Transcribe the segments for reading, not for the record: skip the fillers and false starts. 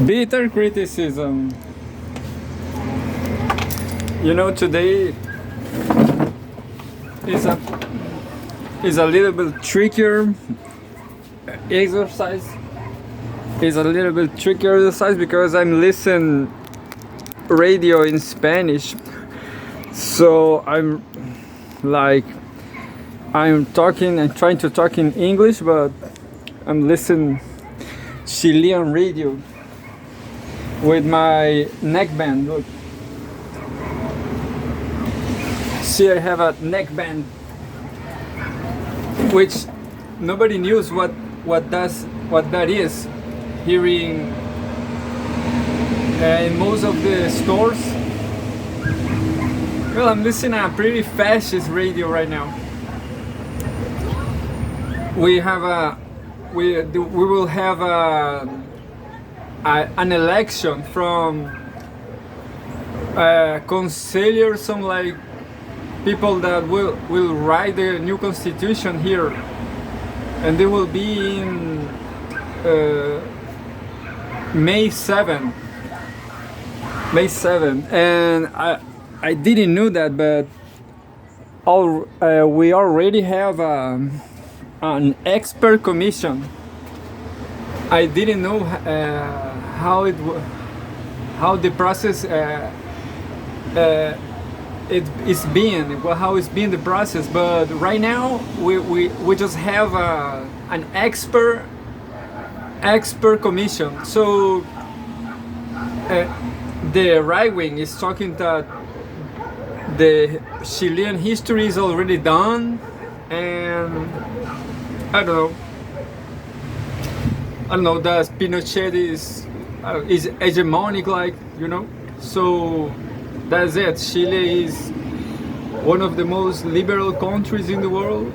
Bitter criticism. Today is a is a little bit trickier exercise. Is a little bit trickier exercise because I'm listening radio in Spanish. So I'm talking and trying to talk in English, but I'm listening Chilean radio with my neckband. Look, see, I have a neckband, which nobody knows what that is. Here in most of the stores. Well, I'm listening to a pretty fascist radio right now. We will have an election from consigliers, some like people that will write the new constitution here, and they will be in May 7. May 7, and I didn't know that, but we already have an expert commission. I didn't know how the process how it's been the process, but right now we just have an expert commission. So the right wing is talking that the Chilean history is already done, and I don't know that Pinochet is hegemonic, so that's it. Chile is one of the most liberal countries in the world.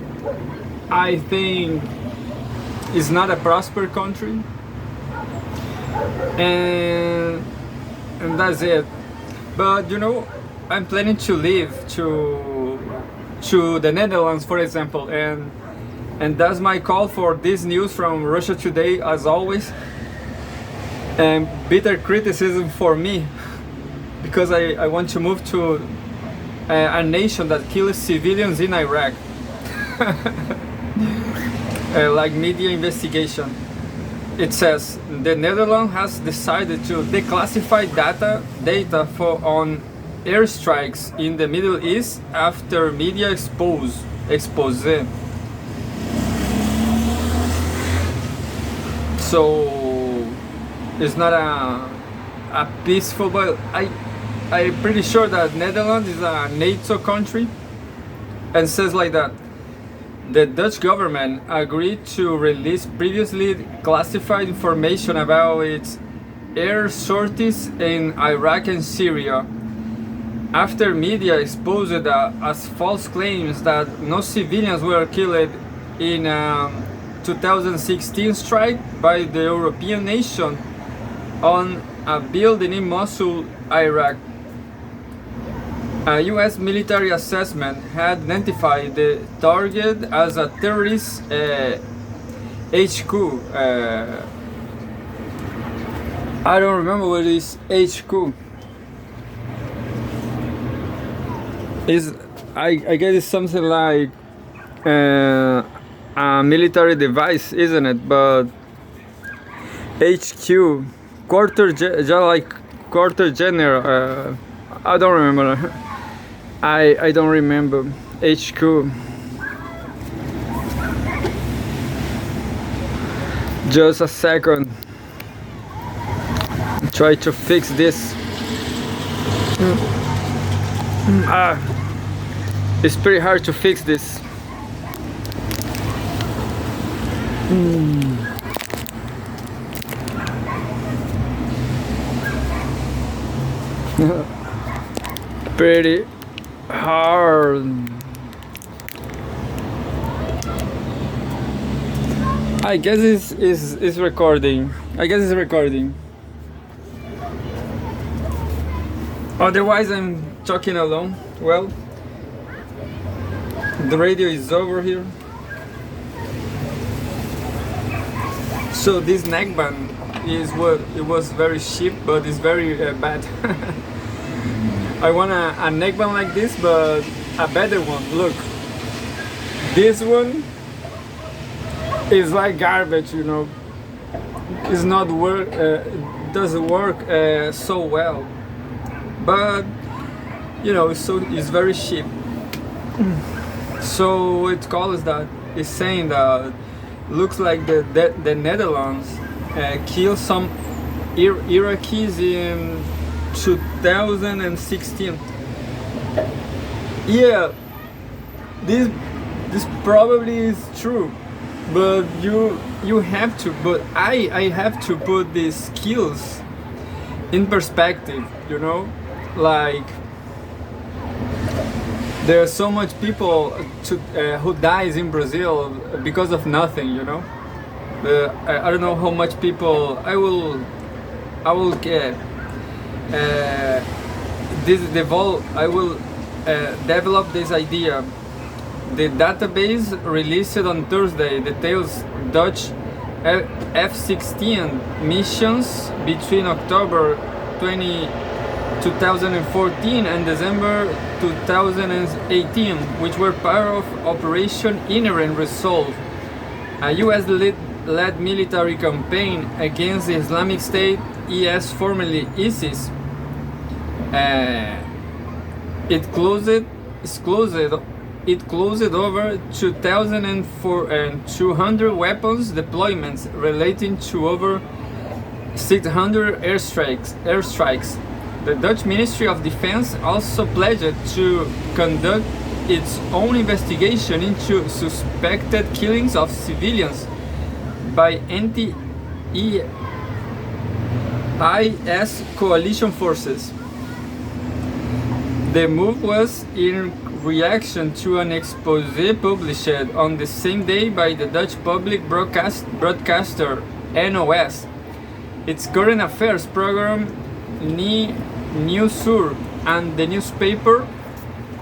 I think it's not a prosperous country, and that's it. But I'm planning to leave to the Netherlands, for example, and that's my call for this news from Russia Today, as always. And bitter criticism for me, because I want to move to a nation that kills civilians in Iraq. Like media investigation. It says the Netherlands has decided to declassify data on airstrikes in the Middle East after media expose. So it's not a peaceful, but I'm pretty sure that Netherlands is a NATO country, and says like that. The Dutch government agreed to release previously classified information about its air sorties in Iraq and Syria after media exposed as false claims that no civilians were killed in 2016 strike by the European nation on a building in Mosul, Iraq. A U.S. military assessment had identified the target as a terrorist HQ. I don't remember what is HQ. I guess it's something like a military device, isn't it? But HQ, quarter general. I don't remember. I don't remember. HQ. Just a second. Try to fix this. It's pretty hard to fix this. Pretty hard. I guess it's recording. Otherwise I'm talking alone. Well, the radio is over here. So this neckband is what it was very cheap, but it's very bad. I want a neckband like this, but a better one. Look, this one is like garbage, you know. It's not work, doesn't work so well, but you know, it's very cheap. So it calls that is saying that looks like the Netherlands killed some Iraqis in 2016. Yeah, this probably is true, but you have to. But I have to put these kills in perspective. You know, like there are so much people who dies in Brazil because of nothing. You know, I don't know how much people I will get. I will develop this idea. The database released on Thursday details Dutch F-16 missions between October 2014 and December 2018, which were part of Operation Inherent Resolve, a US-led military campaign against the Islamic State, IS, formerly ISIS. It closed over 2,200 weapons deployments relating to over 600 airstrikes. The Dutch Ministry of Defense also pledged to conduct its own investigation into suspected killings of civilians by anti-IS coalition forces. The move was in reaction to an exposé published on the same day by the Dutch public broadcaster NOS. Its current affairs program Nieuwsuur and the newspaper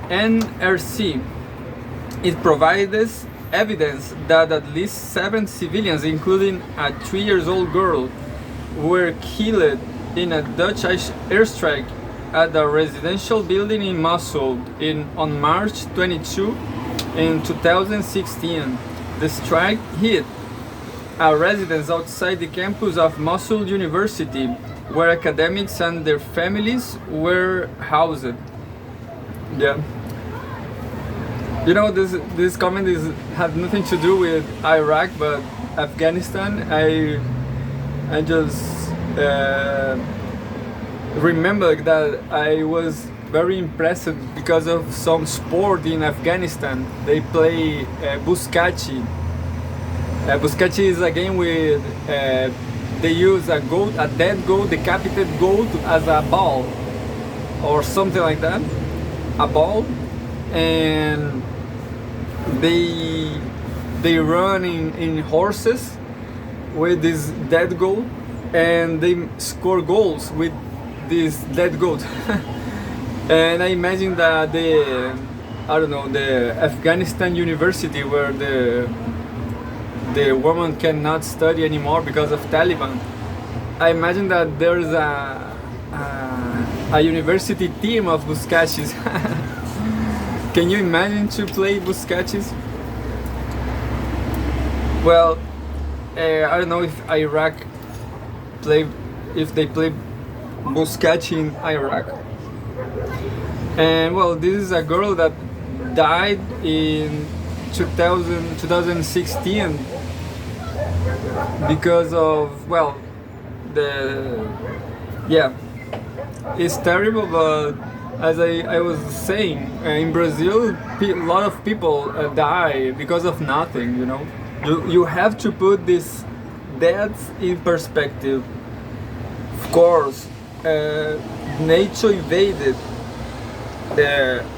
NRC. It provides evidence that at least 7 civilians, including a 3-year-old girl, were killed in a Dutch airstrike at a residential building in Mosul on March 22 in 2016. The strike hit a residence outside the campus of Mosul University, where academics and their families were housed. Yeah. You know, this comment has nothing to do with Iraq, but Afghanistan. I just remember that I was very impressed because of some sport in Afghanistan. They play Buskachi. Buskachi is a game with they use a dead goat, decapitated goat as a ball or something like that, a ball, and they run in horses with this dead goat, and they score goals with this dead goat. And I imagine that the Afghanistan university where the woman cannot study anymore because of Taliban. I imagine that there's a university team of Buskachis. Can you imagine to play Buskachis? Well, I don't know if they play Buskachi in Iraq. And well, this is a girl that died in 2016 because of, well, it's terrible, but as I was saying, in Brazil, a lot of people die because of nothing, you know. You have to put this deaths in perspective. Of course, NATO invaded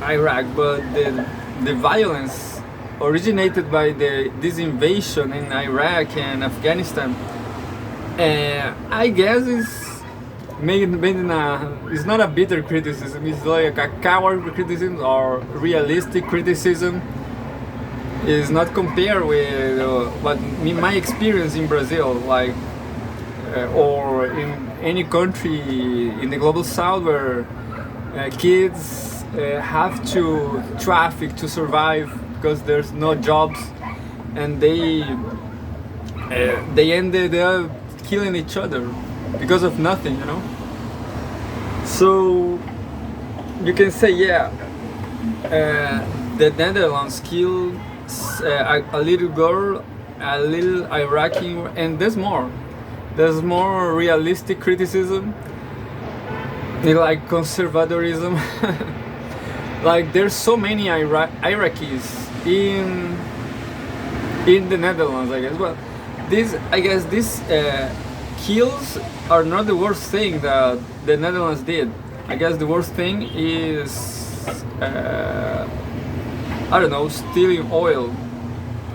Iraq, but the violence originated by this invasion in Iraq and Afghanistan, I guess it's not a bitter criticism, it's like a coward criticism or realistic criticism. It's not compared with my experience in Brazil, like or in any country in the global south where kids have to traffic to survive because there's no jobs, and they ended up killing each other because of nothing, you know. So you can say, yeah, the Netherlands killed a little girl, a little Iraqi, and there's more. There's more realistic criticism, like conservadorism. Like there's so many Iraqis in the Netherlands, I guess. Well, these kills are not the worst thing that the Netherlands did. I guess the worst thing is I don't know, stealing oil.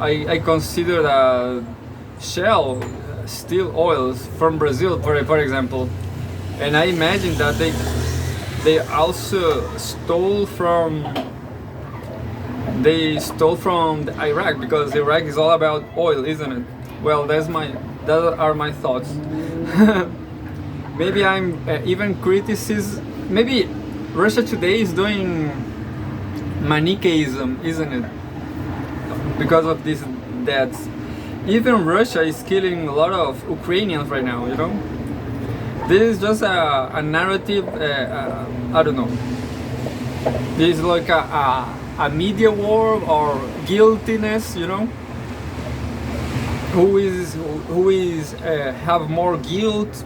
I consider that Shell steal oils from Brazil, for example, and I imagine that they also stole from Iraq, because Iraq is all about oil, isn't it? Well, that are my thoughts. Maybe I'm even criticism. Maybe Russia today is doing Manichaeism, isn't it? Because of these deaths. Even Russia is killing a lot of Ukrainians right now, you know? This is just a narrative, I don't know. This is like a media war or guiltiness, you know? Who is have more guilt?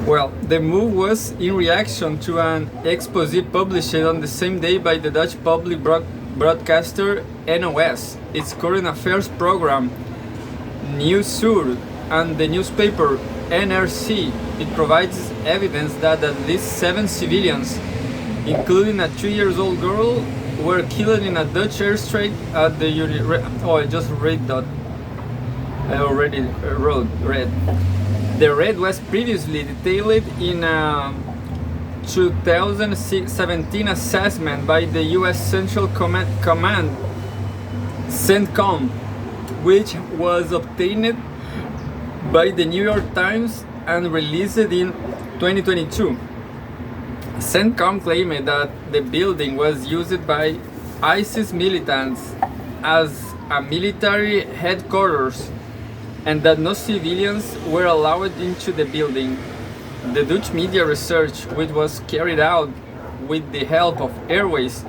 Well, the move was in reaction to an exposé published on the same day by the Dutch public broadcaster NOS, its current affairs program Nieuwsuur, and the newspaper NRC. It provides evidence that at least 7 civilians, including a 3-year-old girl, were killed in a Dutch airstrike at the I just read that. I already read. The raid was previously detailed in a 2017 assessment by the U.S. Central Command, CENTCOM, which was obtained by the New York Times and released in 2022. CENTCOM claimed that the building was used by ISIS militants as a military headquarters and that no civilians were allowed into the building. The Dutch media research, which was carried out with the help of Airways,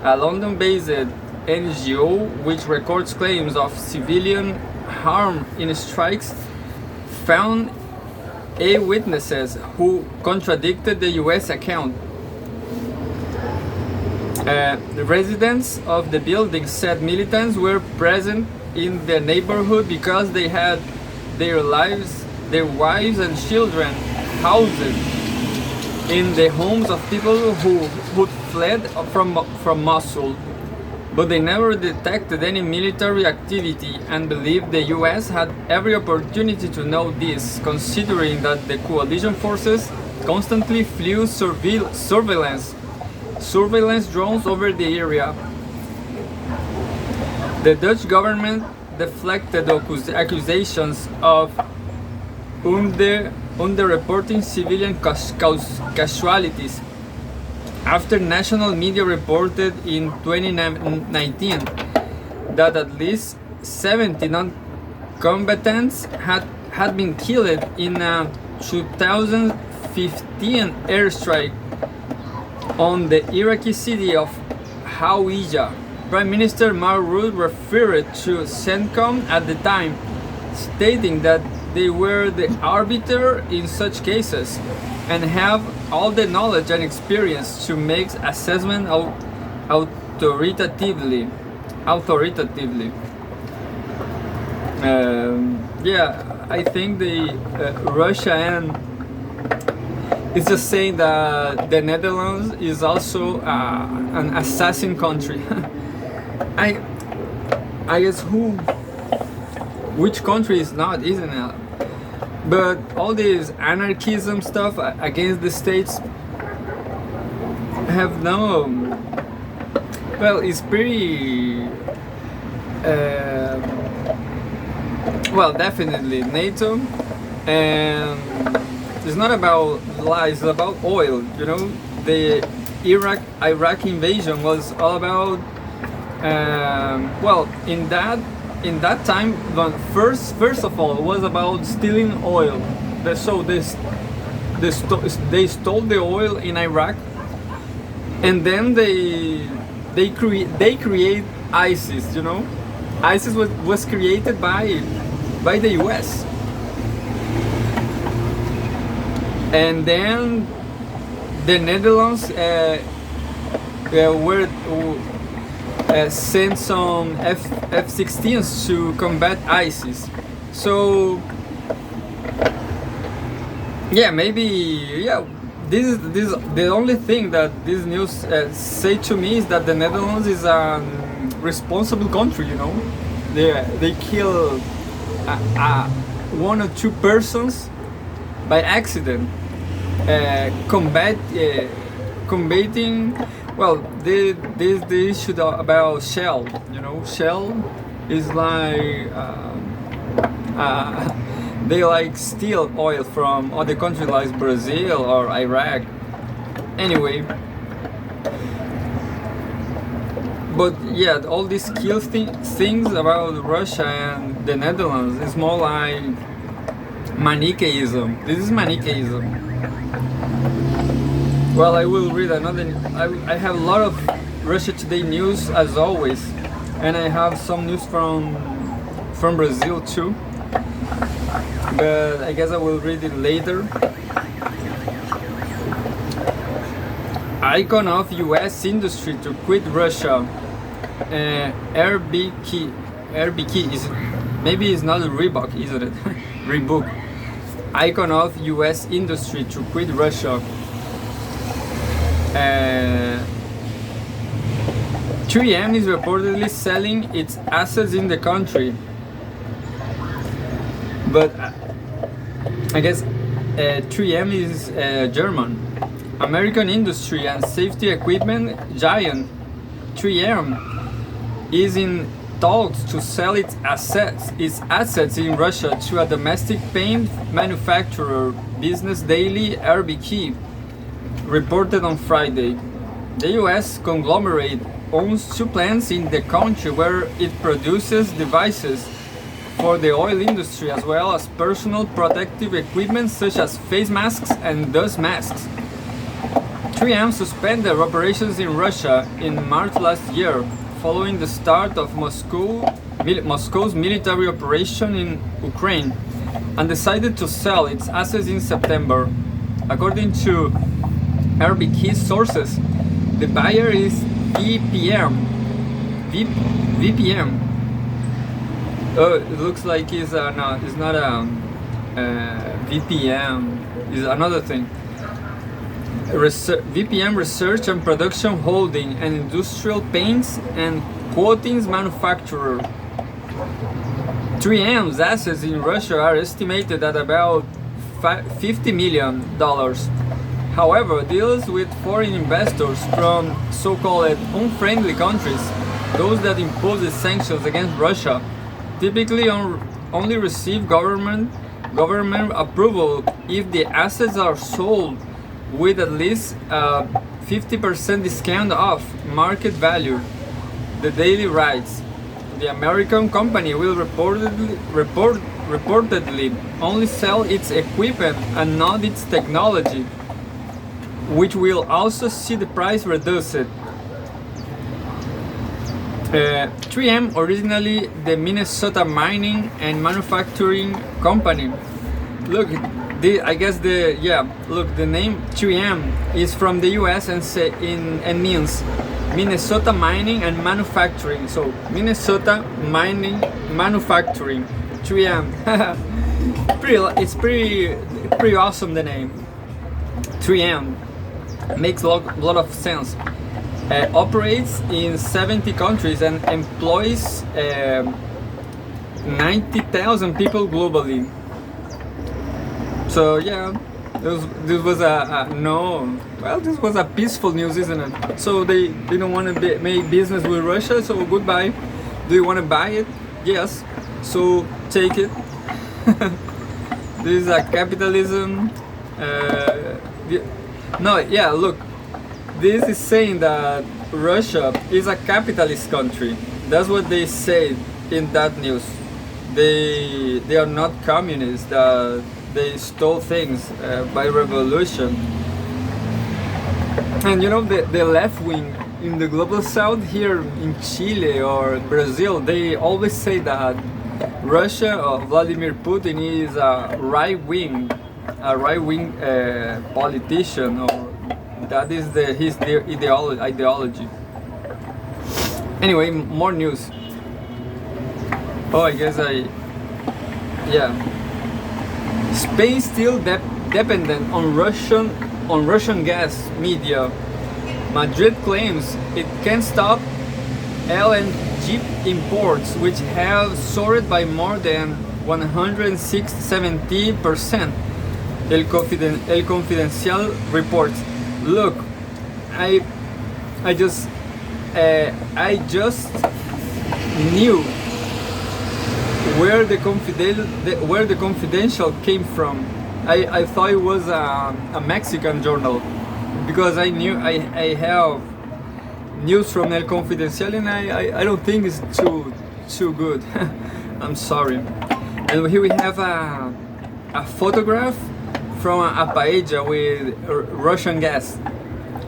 a London-based NGO which records claims of civilian harm in strikes, found eyewitnesses who contradicted the US account. The residents of the building said militants were present in the neighborhood because they had their wives and children housed in the homes of people who fled from Mosul, but they never detected any military activity and believed the US had every opportunity to know this, considering that the coalition forces constantly flew surveillance drones over the area. The Dutch government deflected accusations of underreporting civilian casualties after national media reported in 2019 that at least 70 non-combatants had been killed in a 2015 airstrike on the Iraqi city of Hawija. Prime Minister Mark Rutte referred to CENTCOM at the time, stating that they were the arbiter in such cases and have all the knowledge and experience to make assessment authoritatively. Yeah, I think the Russia and it's just saying that the Netherlands is also an assassin country. I guess which country is not, isn't it? But all this anarchism stuff against the states have no. Well, it's pretty. Well, definitely NATO, and it's not about lies, it's about oil. You know, the Iraq invasion was all about. Well, in that time, first of all, it was about stealing oil. So they stole the oil in Iraq, and then they create ISIS. You know, ISIS was created by the US. And then the Netherlands were sent some F-16s to combat ISIS. So yeah, maybe yeah. This the only thing that this news say to me is that the Netherlands is a responsible country. You know, they kill one or two persons by accident, combating. Well, the issue about Shell. You know, Shell is like they like steal oil from other countries like Brazil or Iraq. Anyway, but yeah, all these things about Russia and the Netherlands is more like Manichaeism. This is Manichaeism. Well, I will read another. I have a lot of Russia Today news as always, and I have some news from Brazil too. But I guess I will read it later. Icon of U.S. industry to quit Russia. RBK is maybe it's not a Reebok, isn't it? Reebok. Icon of U.S. industry to quit Russia. 3M is reportedly selling its assets in the country, but I guess 3M is German. American industry and safety equipment giant 3M is in talks to sell its assets in Russia to a domestic paint manufacturer. Business Daily RBK reported on Friday. The US conglomerate owns two plants in the country where it produces devices for the oil industry as well as personal protective equipment such as face masks and dust masks. 3M suspended operations in Russia in March last year following the start of Moscow's military operation in Ukraine and decided to sell its assets in September. According to RBK sources, the buyer is VPM. Oh, it looks like it's not a VPM. It's another thing. VPM Research and Production Holding, an industrial paints and coatings manufacturer. 3M's assets in Russia are estimated at about $50 million. However, deals with foreign investors from so-called unfriendly countries, those that impose the sanctions against Russia, typically only receive government approval if the assets are sold with at least a 50% discount off market value. The Daily writes, the American company will reportedly only sell its equipment and not its technology, which will also see the price reduced. 3M, originally the Minnesota Mining and Manufacturing Company. Look, the name 3M is from the US and means Minnesota Mining and Manufacturing. So Minnesota Mining Manufacturing, 3M. It's pretty awesome, the name 3M. Makes a lot of sense. Operates in 70 countries and employs 90,000 people globally. So yeah, this was this was a peaceful news, isn't it? So they don't want to make business with Russia, so goodbye. Do you want to buy it? Yes. So take it. This is a capitalism. No, yeah, look, this is saying that Russia is a capitalist country. That's what they say in that news. They are not communists. They stole things by revolution. And you know, the left wing in the global south, here in Chile or Brazil, they always say that Russia or Vladimir Putin is a right wing politician, or that is his ideology. Anyway, more news. Oh, I guess yeah. Spain still dependent on Russian gas. Media. Madrid claims it can stop LNG imports, which have soared by more than 170%. El Confidencial reports. Look, I just knew where the Confidential came from. I thought it was a Mexican journal, because I knew I have news from El Confidencial, and I don't think it's too good. I'm sorry. And here we have a photograph from a paella with Russian gas.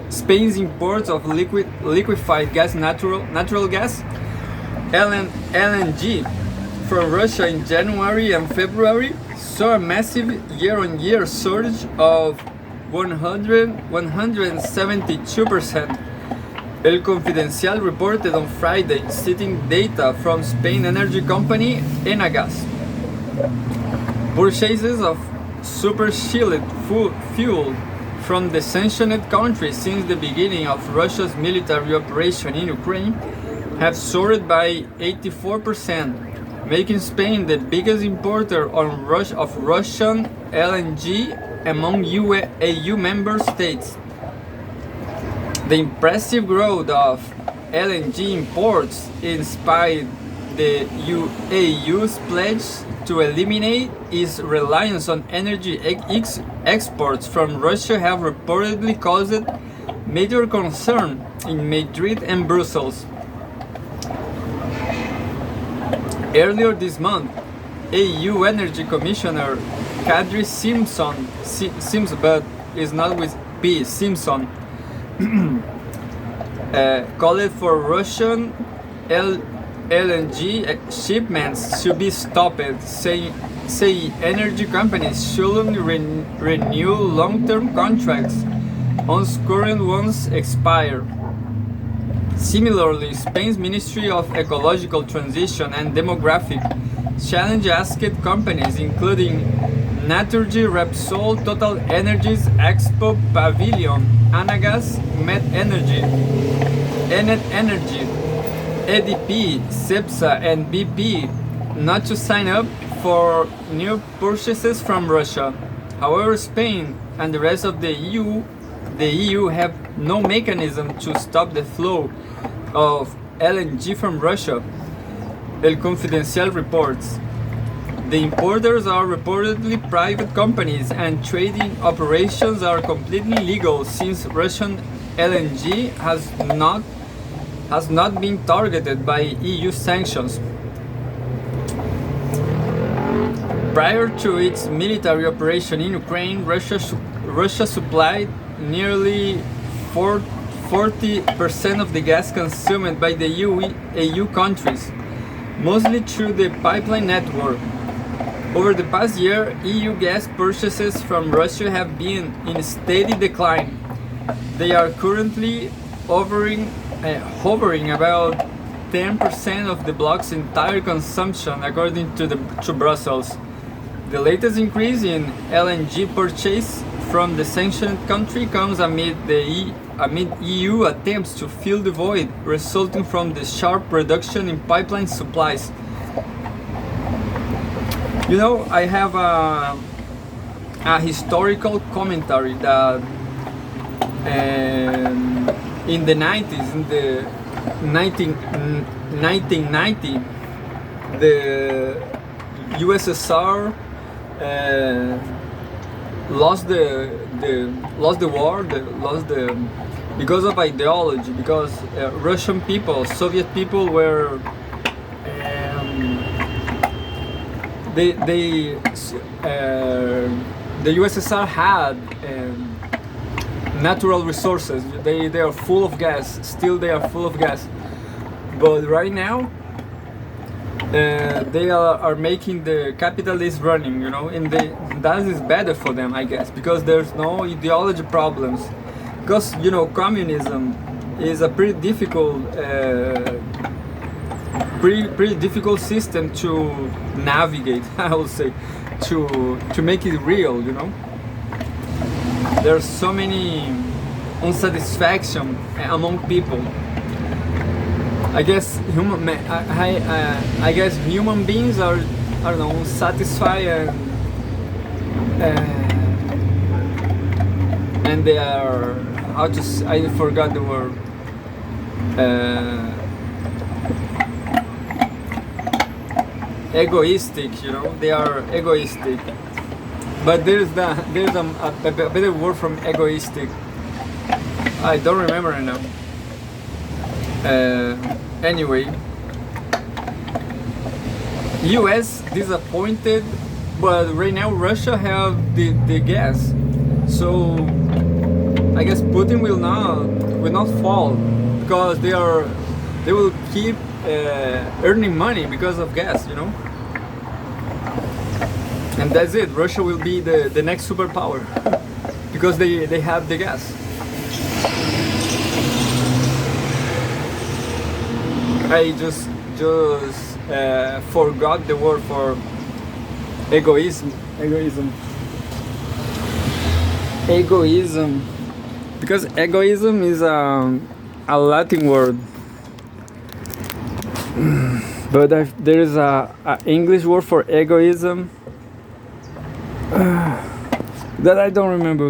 Spain's imports of liquefied gas, natural gas, LNG, from Russia in January and February saw a massive year-on-year surge of 172%. El Confidencial reported on Friday, citing data from Spain energy company Enagás. Purchases of superchilled fuel from the sanctioned country since the beginning of Russia's military operation in Ukraine have soared by 84%, making Spain the biggest importer of Russian LNG among EU member states. The impressive growth of LNG imports inspired the EU's pledge to eliminate its reliance on energy exports from Russia have reportedly caused major concern in Madrid and Brussels. Earlier this month, EU Energy Commissioner Kadri Simpson, but is not with P, Simpson, called for Russian LNG shipments to be stopped, saying energy companies shouldn't renew long-term contracts once current ones expire. Similarly, Spain's Ministry of Ecological Transition and Demographic Challenge asked companies including Naturgy, Repsol, Total Energies, Expo, Pavilion, Enagás, Met Energy, Enet Energy, EDP, Cepsa, and BP not to sign up for new purchases from Russia. However, Spain and the rest of the EU have no mechanism to stop the flow of LNG from Russia. El Confidencial reports. The importers are reportedly private companies, and trading operations are completely legal since Russian LNG has not been targeted by EU sanctions. Prior to its military operation in Ukraine, Russia supplied nearly 40% of the gas consumed by the EU countries, mostly through the pipeline network. Over the past year, EU gas purchases from Russia have been in steady decline. They are currently hovering about 10% of the bloc's entire consumption, according to Brussels. The latest increase in LNG purchase from the sanctioned country comes amid EU attempts to fill the void resulting from the sharp reduction in pipeline supplies. You know, I have a historical commentary that in the 90s, in the 1990, the USSR lost the war, because of ideology, because Russian people, Soviet people were the USSR had natural resources. They are full of gas. Still, they are full of gas. But right now, they are making the capitalists running. You know, and that is better for them, I guess, because there's no ideology problems. Because communism is a pretty difficult. Pretty difficult system to navigate, I would say, to make it real. There's so many unsatisfaction among people. I guess human beings are, I don't know, unsatisfied and they are, I forgot the word. Egoistic, they are egoistic. But there's a better word from egoistic. I don't remember it now. Anyway, US disappointed, but right now Russia have the gas, so I guess Putin will not fall, because they will keep earning money because of gas, and that's it. Russia will be the next superpower because they have the gas. I just forgot the word for egoism, because egoism is a Latin word. But there is a English word for egoism that I don't remember.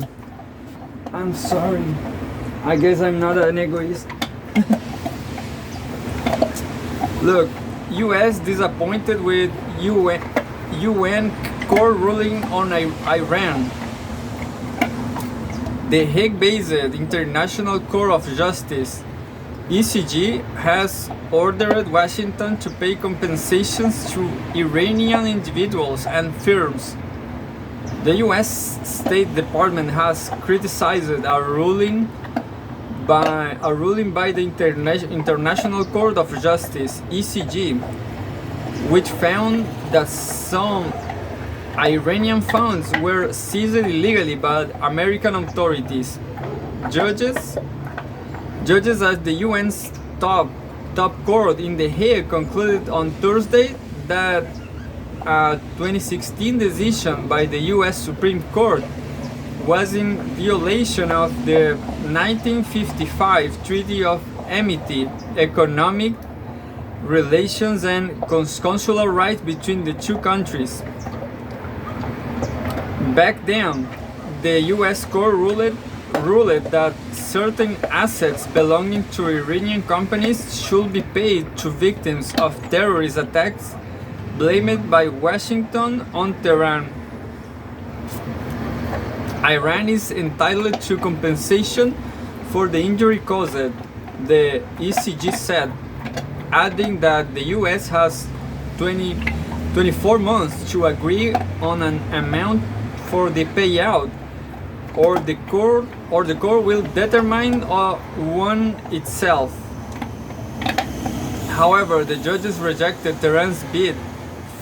I'm sorry. I guess I'm not an egoist. Look, US disappointed with UN court ruling on Iran. The Hague-based International Court of Justice, ECJ, has ordered Washington to pay compensations to Iranian individuals and firms. The US State Department has criticized a ruling by the International Court of Justice, ECJ, which found that some Iranian funds were seized illegally by American authorities. Judges at the UN's top court in The Hague concluded on Thursday that a 2016 decision by the US Supreme Court was in violation of the 1955 Treaty of Amity, Economic Relations and Consular Rights between the two countries. Back then, the US court ruled that certain assets belonging to Iranian companies should be paid to victims of terrorist attacks blamed by Washington on Tehran. Iran is entitled to compensation for the injury caused, the ECJ said, adding that the US has 24 months to agree on an amount for the payout, or the court will determine one itself. However, the judges rejected Tehran's bid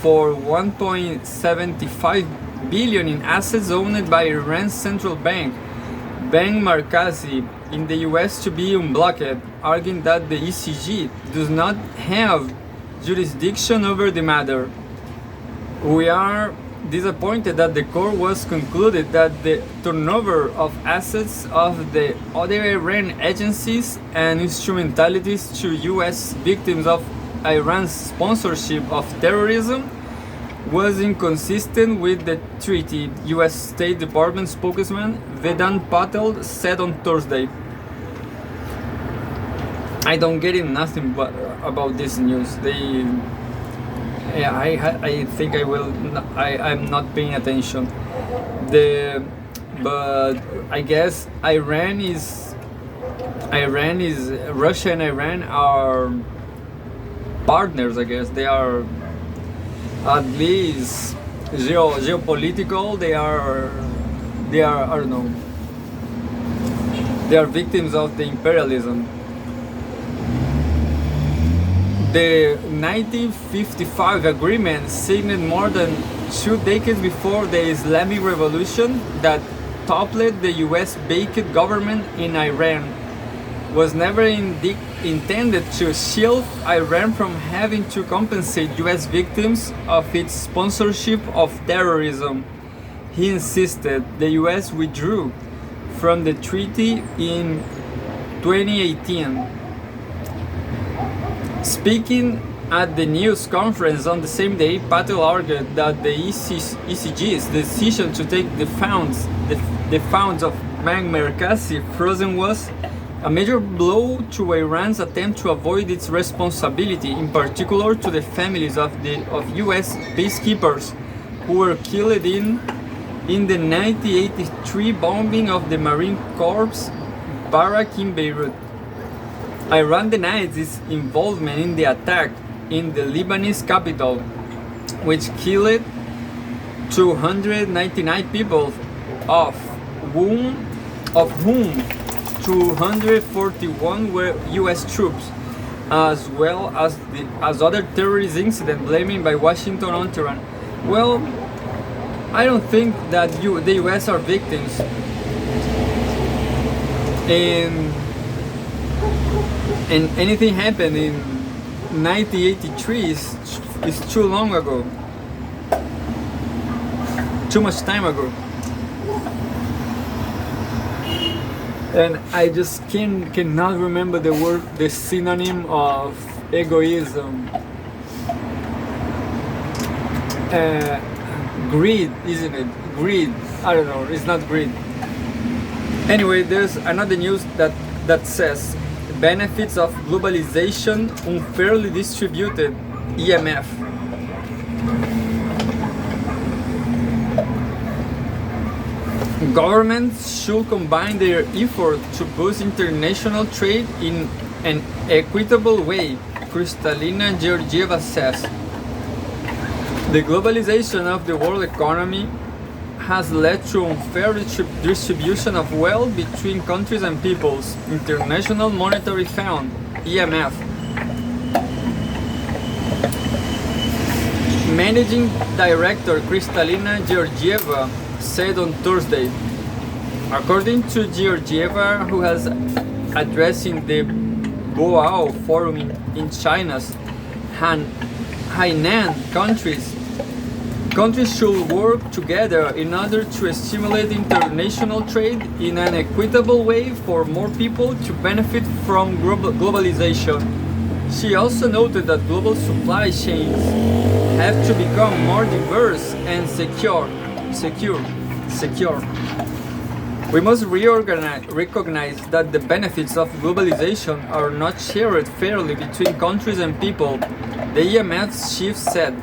for 1.75 billion in assets owned by Iran's central bank, Bank Markazi, in the US to be unblocked, arguing that the ECJ does not have jurisdiction over the matter. We are disappointed that the court was concluded that the turnover of assets of the other Iran agencies and instrumentalities to US victims of Iran's sponsorship of terrorism was inconsistent with the treaty, US State Department spokesman Vedant Patel said on Thursday. I don't get nothing about this news. Yeah, I think I will. I'm not paying attention. But I guess Iran is Russia and Iran are partners. I guess they are at least geopolitical. They are I don't know. They are victims of the imperialism. The 1955 agreement, signed more than 2 decades before the Islamic Revolution that toppled the US-backed government in Iran, was never intended to shield Iran from having to compensate US victims of its sponsorship of terrorism. He insisted the US withdrew from the treaty in 2018. Speaking at the news conference on the same day, Patel argued that the ECG's decision to take the funds of Muammar Gaddafi frozen was a major blow to Iran's attempt to avoid its responsibility, in particular to the families of US peacekeepers who were killed in the 1983 bombing of the Marine Corps barrack in Beirut. Iran denies its involvement in the attack in the Lebanese capital, which killed 299 people, of whom 241 were US troops, as well as other terrorist incidents blamed by Washington on Tehran. Well, I don't think that the US are victims. And anything happened in 1983 is too long ago. Too much time ago. And I just cannot remember the synonym of egoism. Greed, isn't it? Greed. I don't know, it's not greed. Anyway, there's another news that says benefits of globalization unfairly distributed, IMF. Governments should combine their efforts to boost international trade in an equitable way, Kristalina Georgieva says. The globalization of the world economy has led to unfair distribution of wealth between countries and peoples, International Monetary Fund, IMF. Managing Director Kristalina Georgieva said on Thursday. According to Georgieva, who has addressing the Boao Forum in China's Hainan countries should work together in order to stimulate international trade in an equitable way for more people to benefit from globalization. She also noted that global supply chains have to become more diverse and secure. We must recognize that the benefits of globalization are not shared fairly between countries and people, the IMF's chief said.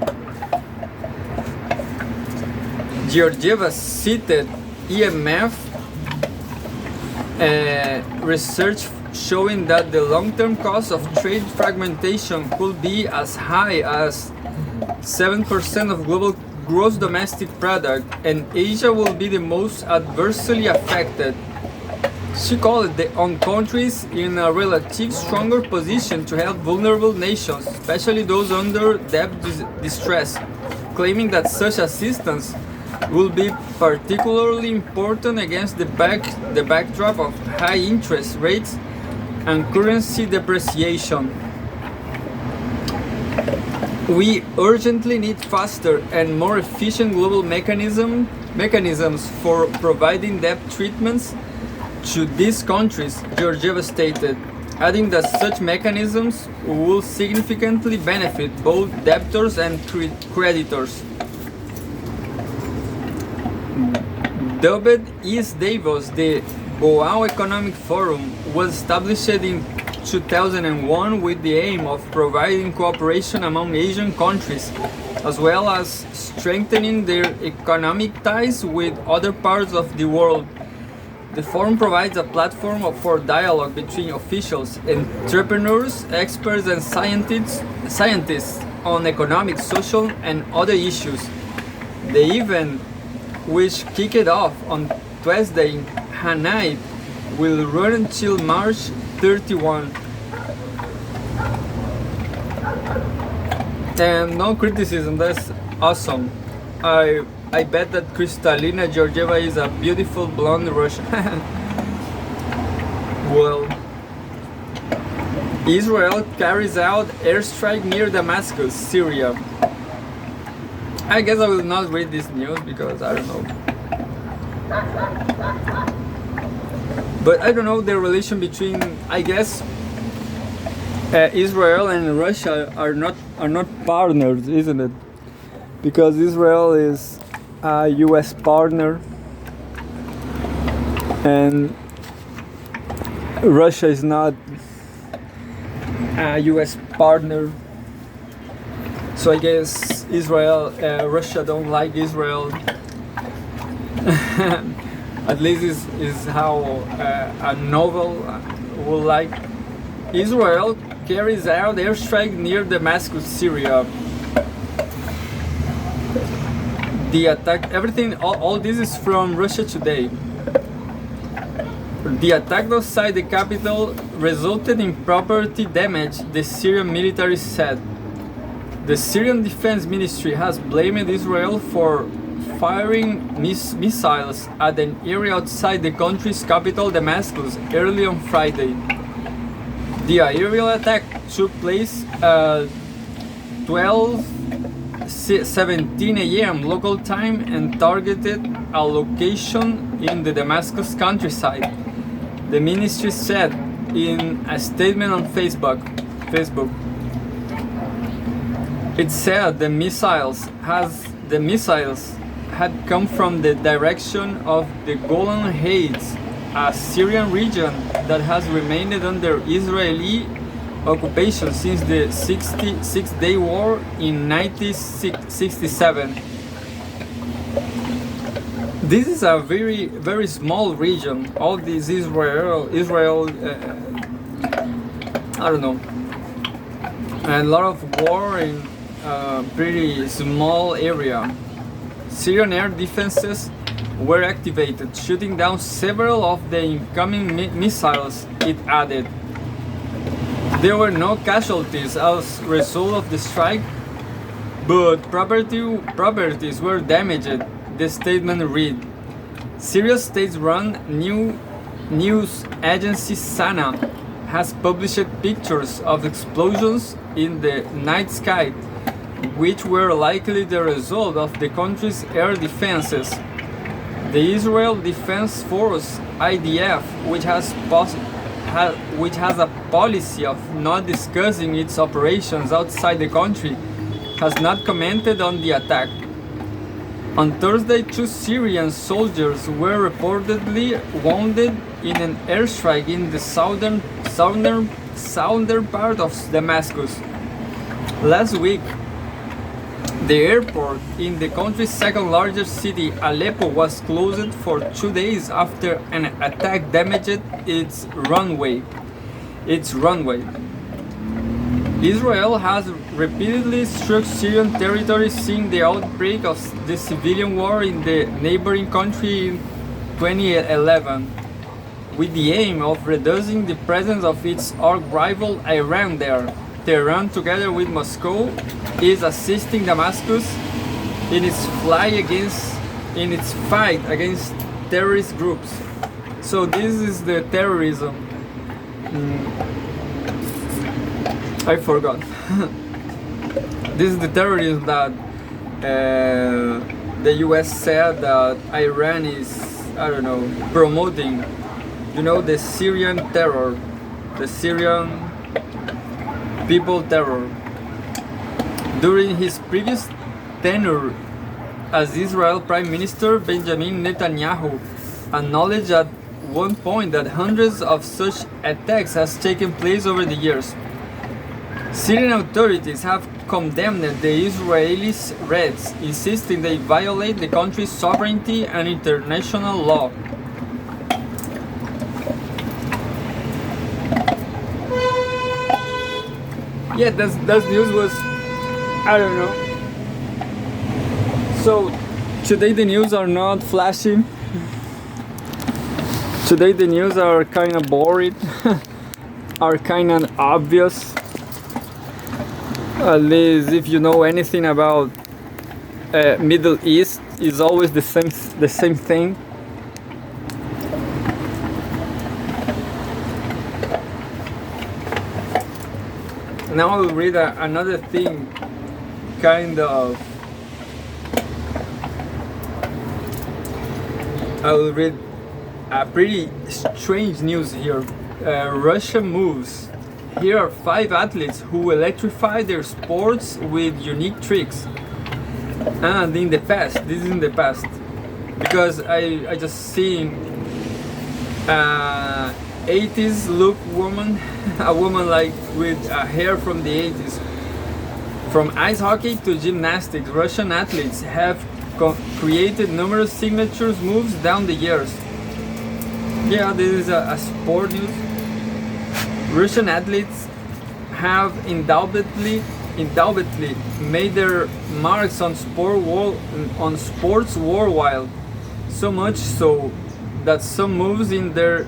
Georgieva cited IMF research showing that the long-term cost of trade fragmentation could be as high as 7% of global gross domestic product, and Asia will be the most adversely affected. She called on countries in a relative stronger position to help vulnerable nations, especially those under debt distress, claiming that such assistance will be particularly important against the backdrop of high interest rates and currency depreciation. We urgently need faster and more efficient global mechanisms for providing debt treatments to these countries, Georgieva stated, adding that such mechanisms will significantly benefit both debtors and creditors. Dubbed East Davos, the Boao Economic Forum was established in 2001 with the aim of providing cooperation among Asian countries, as well as strengthening their economic ties with other parts of the world. The forum provides a platform for dialogue between officials, entrepreneurs, experts, and scientists on economic, social, and other issues. The event, which kicked off on Tuesday in Hanoi, will run until March 31. And no criticism, that's awesome. I bet that Kristalina Georgieva is a beautiful blonde Russian. Well, Israel carries out airstrike near Damascus, Syria. I guess I will not read this news because I don't know. But I don't know the relation between, I guess, Israel and Russia are not partners, isn't it? Because Israel is a U.S. partner and Russia is not a U.S. partner. So I guess Russia don't like Israel. At least is how a novel would like. Israel carries out airstrike near Damascus, Syria. The attack, all this is from Russia Today. The attack outside the capital resulted in property damage, the Syrian military said. The Syrian Defense Ministry has blamed Israel for firing missiles at an area outside the country's capital, Damascus, early on Friday. The aerial attack took place at 12:17 a.m. local time and targeted a location in the Damascus countryside, the ministry said in a statement on Facebook. It said the missiles had come from the direction of the Golan Heights, a Syrian region that has remained under Israeli occupation since the Six-Day War in 1967. This is a very, very small region. All this Israel, I don't know, and a lot of war in a pretty small area. Syrian air defenses were activated, shooting down several of the incoming missiles, it added. There were no casualties as a result of the strike, but properties were damaged, the statement read. Syria's state-run news agency Sana has published pictures of explosions in the night sky, which were likely the result of the country's air defenses. The Israel Defense Force (IDF), which has a policy of not discussing its operations outside the country, has not commented on the attack. On Thursday, 2 Syrian soldiers were reportedly wounded in an airstrike in the southern part of Damascus. Last week, the airport in the country's second largest city, Aleppo, was closed for 2 days after an attack damaged its runway. Israel has repeatedly struck Syrian territory since the outbreak of the civilian war in the neighboring country in 2011, with the aim of reducing the presence of its arch rival Iran there. Tehran, together with Moscow, is assisting Damascus in its fight against terrorist groups. So this is the terrorism. I forgot. This is the terrorism that the US said that Iran is, I don't know, promoting. You know, the Syrian terror, the Syrian people terror. During his previous tenure as Israel Prime Minister, Benjamin Netanyahu acknowledged that one point that hundreds of such attacks has taken place over the years. Syrian authorities have condemned the Israeli Reds, insisting they violate the country's sovereignty and international law. Yeah, that news was, I don't know. So today the news are not flashy. Today the news are kind of boring, are kind of obvious. At least if you know anything about Middle East, is always the same thing. Now I will read another thing, kind of. I will read a pretty strange news here. Russia moves. Here are 5 athletes who electrify their sports with unique tricks. And in the past, this is in the past, because I just seen 80s look woman, a woman like with hair from the 80s. From ice hockey to gymnastics, Russian athletes have created numerous signature moves down the years. Yeah, this is a sport news. Russian athletes have undoubtedly made their marks on sports worldwide. So much so that some moves in their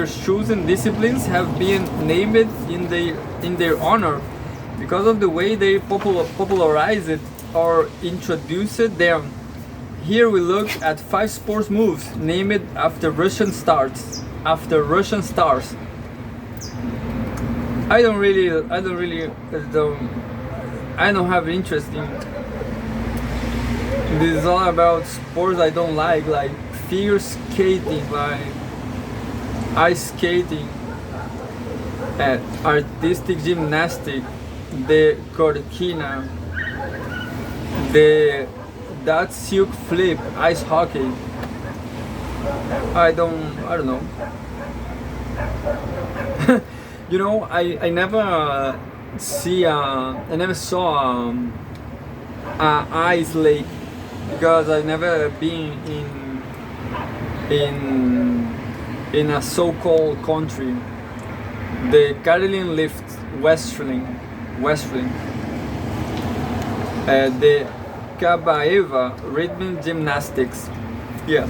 shoes and disciplines have been named in their honor because of the way they popularized it or introduced them. Here we look at 5 sports moves named after Russian stars. I don't have interest in. This is all about sports I don't like figure skating, like ice skating, artistic gymnastics, the Corkina, that silk flip, ice hockey. I don't know. You know, I never saw a ice lake because I never been in a so-called country. The Caroline Lift, Westling, the Kabaeva rhythm gymnastics. Yeah,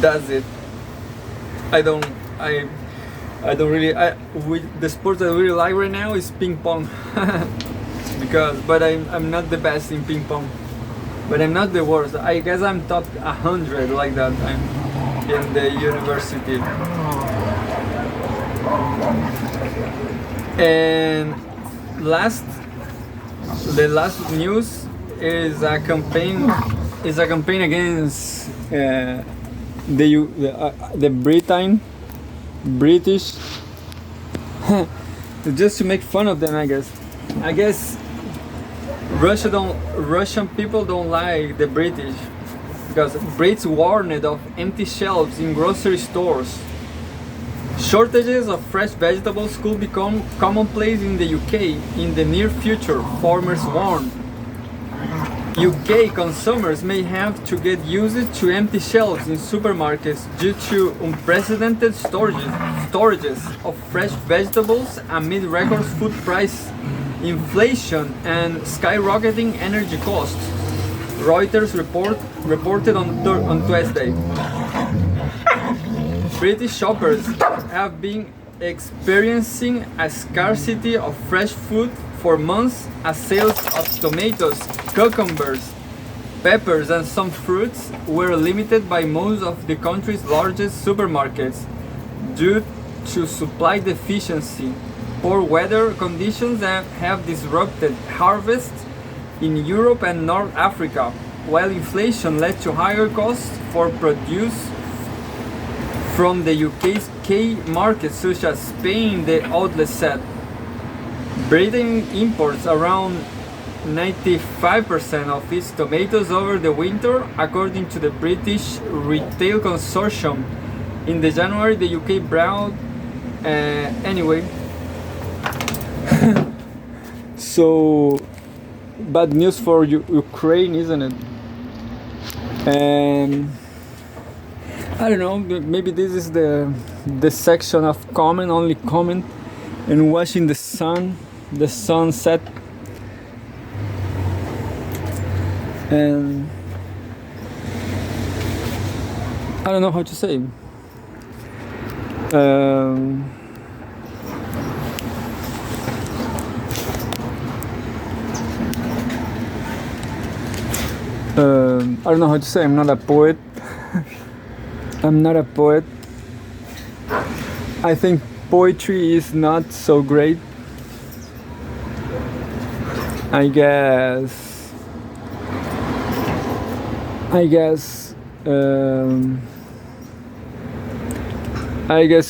that's it. The sport I really like right now is ping pong. but I'm not the best in ping pong, but I'm not the worst. I guess I'm top 100 like that. I'm in the university. And the last news is a campaign against the British just to make fun of them. I guess Russian people don't like the British because Brits warned of empty shelves in grocery stores. Shortages of fresh vegetables could become commonplace in the UK in the near future, farmers warned. UK consumers may have to get used to empty shelves in supermarkets due to unprecedented storages of fresh vegetables amid record food price inflation and skyrocketing energy costs, Reuters reported on Tuesday. British shoppers have been experiencing a scarcity of fresh food for months as sales of tomatoes, cucumbers, peppers and some fruits were limited by most of the country's largest supermarkets due to supply deficiency. Poor weather conditions have disrupted harvests in Europe and North Africa, while inflation led to higher costs for produce from the UK's key markets such as Spain, the outlet said. Britain imports around 95% of its tomatoes over the winter, according to the British Retail Consortium, in the January the UK brought anyway. So bad news for Ukraine, isn't it? And I don't know, maybe this is the section of only comment and watching the sunset, and I don't know how to say. I don't know how to say. I'm not a poet. I'm not a poet. I think poetry is not so great. I guess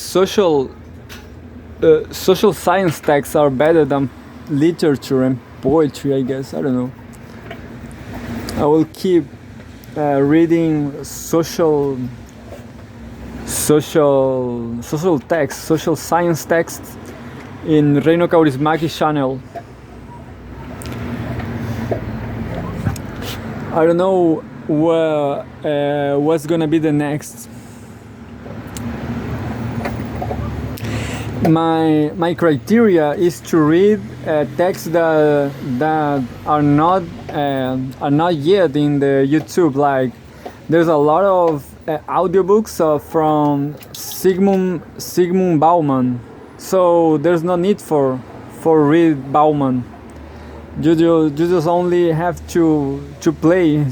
social science texts are better than literature and poetry. I guess, I don't know. I will keep reading social text, social science texts in Reino Kaurismäki channel. I don't know what's gonna be the next. My criteria is to read texts that are not yet in the YouTube. Like, there's a lot of audiobooks from Zygmunt Bauman, so there's no need for read Bauman. You just only have to play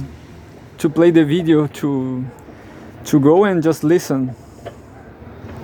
the video to go and just listen.